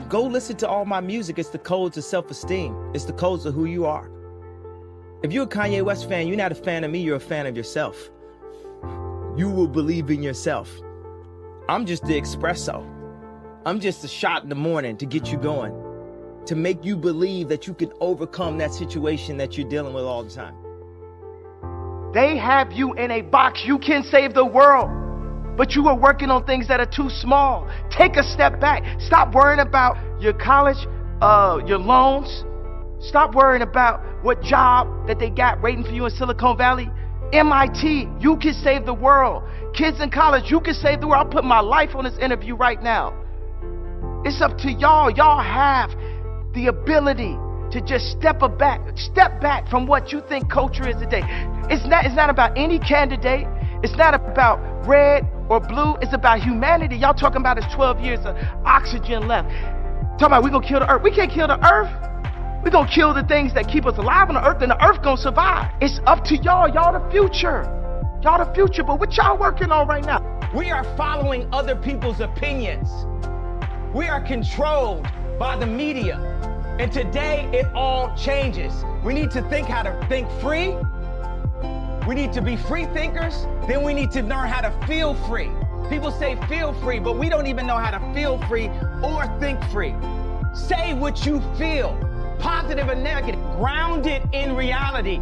Go listen to all my music. It's the codes of self-esteem. It's the codes of who you are. If you're a Kanye West fan, you're not a fan of me, you're a fan of yourself. You will believe in yourself. I'm just the espresso. I'm just a shot in the morning to get you going, to make you believe that you can overcome that situation that you're dealing with all the time. They have you in a box. You can save the world, but you are working on things that are too small. Take a step back. Stop worrying about your college, your loans. Stop worrying about what job that they got waiting for you in Silicon Valley. MIT, you can save the world. Kids in college, you can save the world. I'll put my life on this interview right now. It's up to y'all. Y'all have the ability to just step back from what you think culture is today. It's not about any candidate. It's not about red or blue. It's about humanity. Y'all talking about it's 12 years of oxygen left. Talking about we gonna kill the earth. We can't kill the earth. We gonna kill the things that keep us alive on the earth, and the earth gonna survive. It's up to y'all. Y'all the future. Y'all the future, but what y'all working on right now? We are following other people's opinions. We are controlled by the media. And today it all changes. We need to think how to think free. We need to be free thinkers. Then we need to learn how to feel free. People say feel free, but we don't even know how to feel free or think free. Say what you feel, positive or negative, grounded in reality.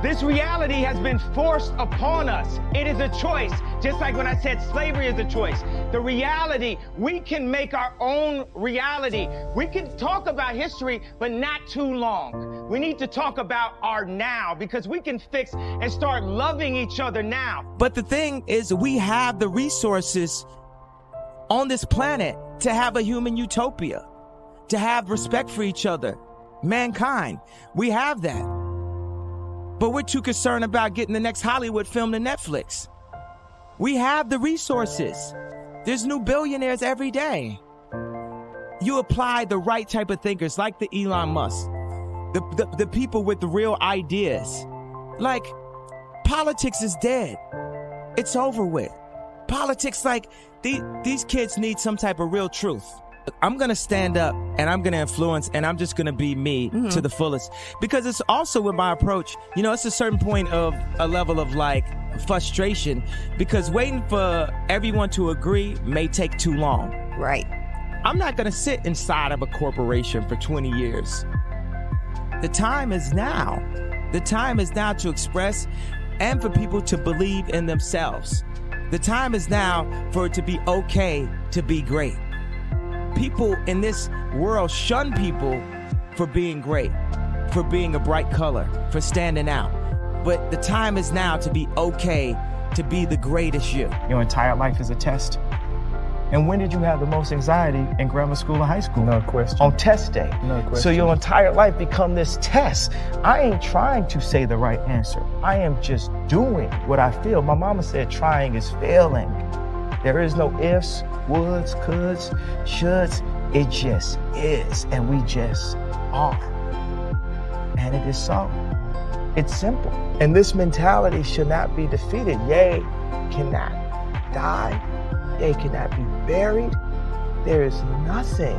This reality has been forced upon us. It is a choice. Just like when I said slavery is a choice. The reality, we can make our own reality. We can talk about history, but not too long. We need to talk about our now, because we can fix and start loving each other now. But the thing is, we have the resources on this planet to have a human utopia, to have respect for each other, mankind. We have that. But we're too concerned about getting the next Hollywood film to Netflix. We have the resources. There's new billionaires every day. You apply the right type of thinkers, like the Elon Musk, the people with the real ideas. Like, politics is dead. It's over with. Politics, like, these kids need some type of real truth. I'm going to stand up and I'm going to influence, and I'm just going to be me to the fullest, because it's also with my approach, you know, it's a certain point of a level of like frustration, because waiting for everyone to agree may take too long. Right. I'm not going to sit inside of a corporation for 20 years. The time is now. The time is now to express and for people to believe in themselves. The time is now for it to be okay to be great. People in this world shun people for being great, for being a bright color, for standing out. But the time is now to be okay to be the greatest you. Your entire life is a test. And when did you have the most anxiety in grammar school and high school? No question. On test day. No question. So your entire life become this test. I ain't trying to say the right answer. I am just doing what I feel. My mama said trying is failing. There is no ifs, woulds, coulds, shoulds. It just is, and we just are. And it is so. It's simple. And this mentality should not be defeated. Yea cannot die. Yea cannot be buried. There is nothing.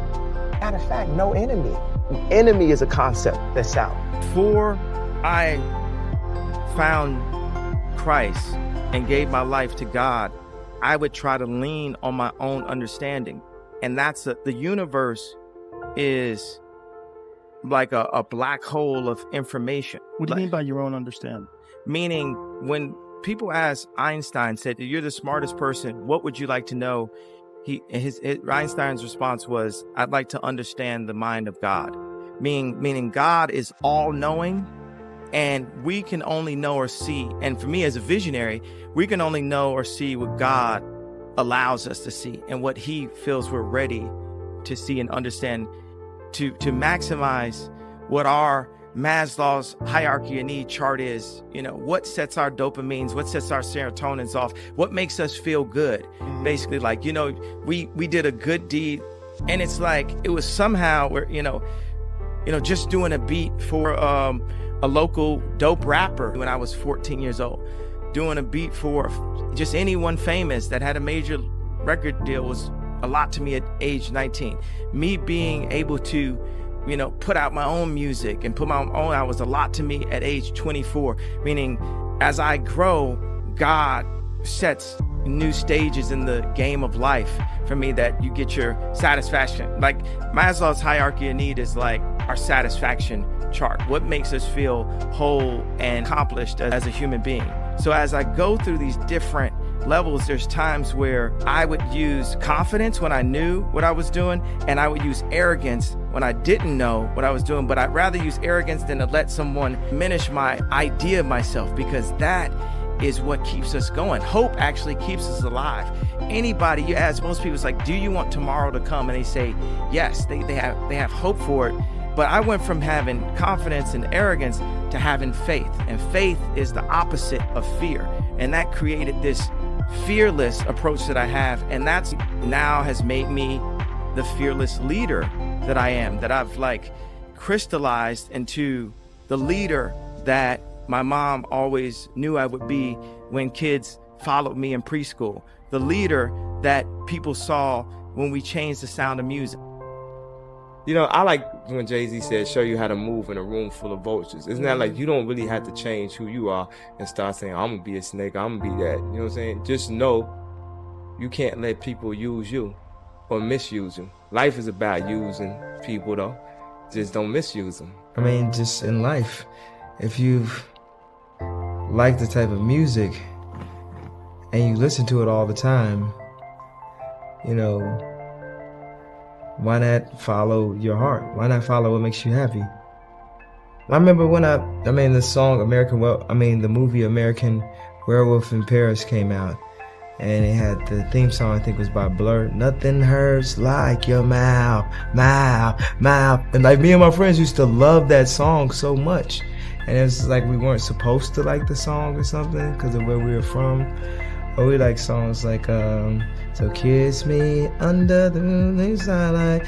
Matter of fact, no enemy. The enemy is a concept that's out. Before I found Christ and gave my life to God, I would try to lean on my own understanding. And that's the universe is like a black hole of information. What do you mean by your own understanding? Meaning, when people ask Einstein, said, you're the smartest person, what would you like to know? Einstein's response was, I'd like to understand the mind of God. Meaning God is all knowing, and we can only know or see. And for me as a visionary, we can only know or see what God allows us to see and what he feels we're ready to see and understand, to maximize what our Maslow's hierarchy of need chart is. You know, what sets our dopamines, what sets our serotonins off, what makes us feel good. Basically, like, you know, we did a good deed, and it's like it was somehow where, you know, just doing a beat for a local dope rapper when I was 14 years old. doing a beat for just anyone famous that had a major record deal was a lot to me at age 19. Me being able to, put out my own music and put my own out was a lot to me at age 24, meaning as I grow, God sets new stages in the game of life for me that you get your satisfaction. Like Maslow's hierarchy of need is like our satisfaction chart. What makes us feel whole and accomplished as a human being? So as I go through these different levels, there's times where I would use confidence when I knew what I was doing, and I would use arrogance when I didn't know what I was doing. But I'd rather use arrogance than to let someone diminish my idea of myself, because that is what keeps us going. Hope actually keeps us alive. Anybody you ask, most people, it's like, do you want tomorrow to come? And they say yes. They have hope for it. But I went from having confidence and arrogance to having faith. And faith is the opposite of fear. And that created this fearless approach that I have. And that's now has made me the fearless leader that I am, that I've crystallized into the leader that my mom always knew I would be when kids followed me in preschool. The leader that people saw when we changed the sound of music. I like when Jay-Z said, show you how to move in a room full of vultures. Isn't that like you don't really have to change who you are and start saying, I'm going to be a snake, I'm going to be that. You know what I'm saying? Just know you can't let people use you or misuse you. Life is about using people, though. Just don't misuse them. I mean, just in life, if you like the type of music and you listen to it all the time, why not follow your heart? Why not follow what makes you happy? I remember when the song the movie American Werewolf in Paris came out, and it had the theme song, I think was by Blur. Nothing hurts like your mouth. And me and my friends used to love that song so much. And it was like we weren't supposed to like the song or something because of where we were from. But we like songs like So Kiss Me Under the Moonlit Starlight.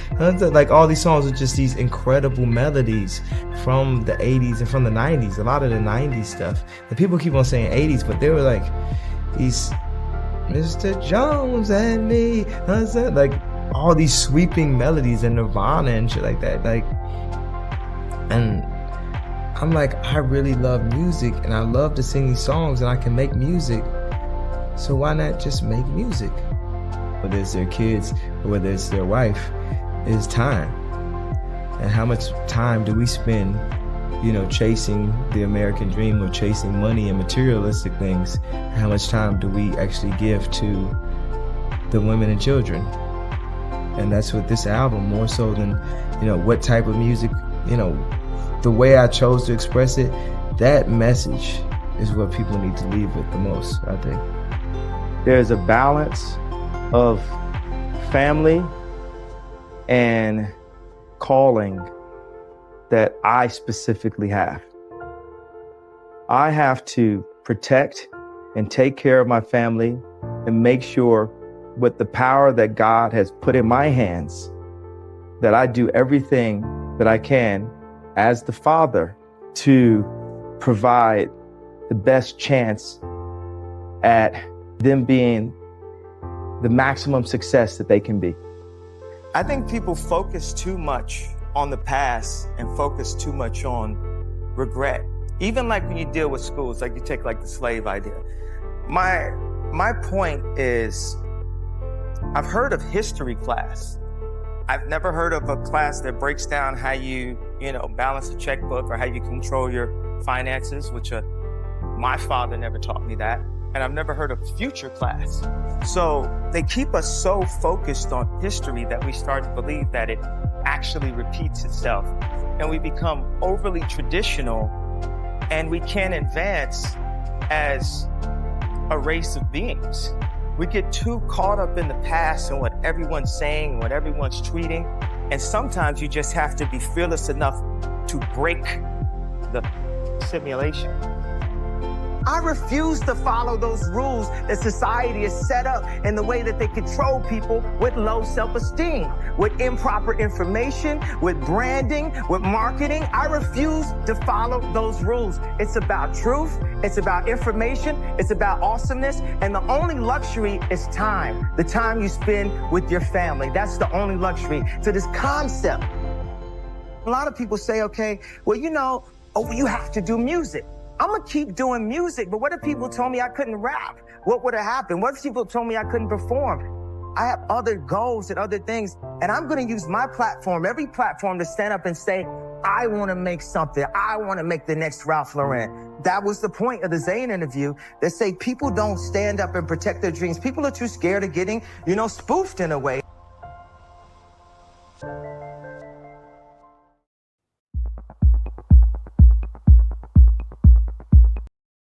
Like all these songs are just these incredible melodies from the 80s and from the 90s. A lot of the 90s stuff. And people keep on saying 80s, but they were like these Mr. Jones and me. Like all these sweeping melodies and Nirvana and shit like that. And I'm like, I really love music and I love to sing these songs and I can make music. So why not just make music? Whether it's their kids or whether it's their wife, is time. And how much time do we spend, chasing the American dream or chasing money and materialistic things? How much time do we actually give to the women and children? And that's what this album, more so than, what type of music, the way I chose to express it, that message is what people need to leave with the most, I think. There's a balance of family and calling that I specifically have. I have to protect and take care of my family and make sure with the power that God has put in my hands that I do everything that I can as the father to provide the best chance at them being the maximum success that they can be. I think people focus too much on the past and focus too much on regret. Even like when you deal with schools, like you take like the slave idea. My point is, I've heard of history class. I've never heard of a class that breaks down how you balance a checkbook or how you control your finances, which my father never taught me that. And I've never heard of future class. So they keep us so focused on history that we start to believe that it actually repeats itself. And we become overly traditional and we can't advance as a race of beings. We get too caught up in the past and what everyone's saying, what everyone's tweeting. And sometimes you just have to be fearless enough to break the simulation. I refuse to follow those rules that society has set up in the way that they control people with low self-esteem, with improper information, with branding, with marketing. I refuse to follow those rules. It's about truth. It's about information. It's about awesomeness. And the only luxury is time. The time you spend with your family. That's the only luxury to this concept. A lot of people say, okay, well, you know, you have to do music. I'm gonna keep doing music, but what if people told me I couldn't rap? What would have happened? What if people told me I couldn't perform? I have other goals and other things, and I'm gonna use my platform, every platform, to stand up and say, I wanna make something. I wanna make the next Ralph Lauren. That was the point of the Zayn interview. They say people don't stand up and protect their dreams. People are too scared of getting, spoofed in a way.